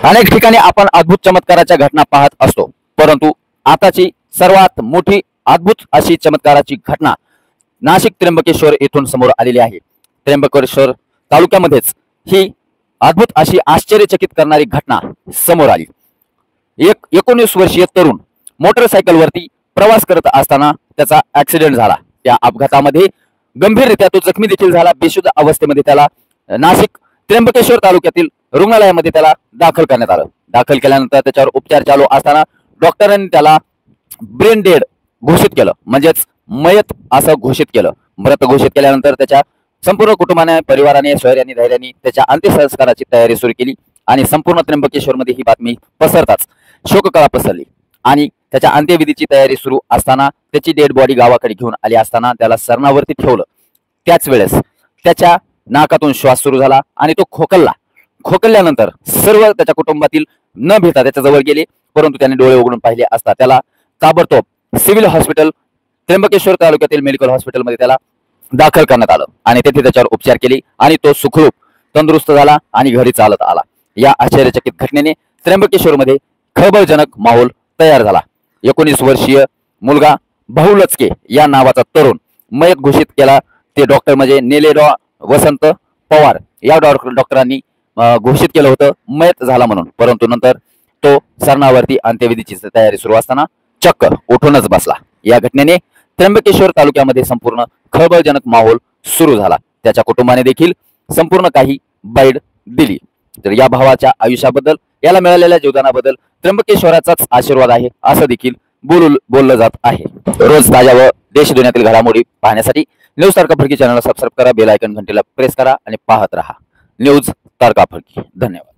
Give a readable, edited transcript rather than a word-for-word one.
अनेक ठिकाणी आपण अद्भुत चमत्काराच्या घटना पाहत असतो, परंतु आताची सर्वात मोठी अद्भुत अशी चमत्काराची घटना नाशिक त्र्यंबकेश्वर येथून समोर आलेली आहे। त्र्यंबकेश्वर तालुक्यामध्येच ही अद्भुत अशी आश्चर्यचकित करणारी घटना समोर आली। एक 19 वर्षीय तरुण मोटरसायकलवरती प्रवास करत असताना त्याचा ऍक्सिडेंट झाला। त्या अपघातामध्ये गंभीररित्या तो जखमी देखील झाला। बेशुद्ध अवस्थेमध्ये त्याला नाशिक त्र्यंबकेश्वर तालुक्यातील रुग्णालयामध्ये त्याला दाखल करण्यात आलं। दाखल केल्यानंतर त्याच्यावर उपचार चालू असताना डॉक्टरांनी त्याला ब्रेन डेड घोषित केलं, म्हणजेच मयत असं घोषित केलं। मृत घोषित केल्यानंतर त्याच्या संपूर्ण कुटुंबाने, परिवाराने, सोयऱ्यांनी, धैर्याने त्याच्या अंत्यसंस्काराची तयारी सुरू केली आणि संपूर्ण त्र्यंबकेश्वर मध्ये ही बातमी पसरताच शोककळा पसरली आणि त्याच्या अंत्यविधीची तयारी सुरू असताना त्याची डेड बॉडी गावाकडे घेऊन आली असताना त्याला सरणावरती ठेवलं। त्याच वेळेस त्याच्या नाकातून श्वास सुरू झाला आणि तो खोकलला। खोकल्यानंतर सर्व त्याच्या कुटुंबातील न भेटा त्याच्या जवळ गेले, परंतु त्याने डोळे उघडून पाहिले असता त्याला ताबडतोब सिव्हिल हॉस्पिटल त्र्यंबकेश्वर तालुक्यातील मेडिकल हॉस्पिटलमध्ये त्याला दाखल करण्यात आलं आणि तेथे त्याच्यावर उपचार केले आणि तो सुखरूप तंदुरुस्त झाला आणि घरी चालत आला। या आश्चर्यचकित घटनेने त्र्यंबकेश्वर मध्ये खळबळजनक माहोल तयार झाला। 19 वर्षीय मुलगा भाऊ लचके या नावाचा तरुण मयत घोषित केला। ते डॉक्टर म्हणजे नेलेडॉ वसंत पवार या डॉक्टरांनी घोषित केलं होतं मयत झाला म्हणून, परंतु नंतर तो सरणावरती अंत्यविधीची तयारी सुरू असताना चक्क उठूनच बसला। या घटनेने त्र्यंबकेश्वर तालुक्यामध्ये संपूर्ण खळबळजनक माहोल सुरू झाला। त्याच्या कुटुंबाने देखील संपूर्ण काही बाईट दिली। तर या भावाच्या आयुष्याबद्दल, याला मिळालेल्या जीवदानाबद्दल त्र्यंबकेश्वराचाच आशीर्वाद आहे असं देखील बोललं जात आहे। रोज ताज्या व देश दुनियातील घडामोडी पाहण्यासाठी न्यूज तारका फडकी चॅनलला सबस्क्राईब करा, बेल आयकॉन घंटीला प्रेस करा आणि पाहत रहा न्यूज तारका फडकी। धन्यवाद।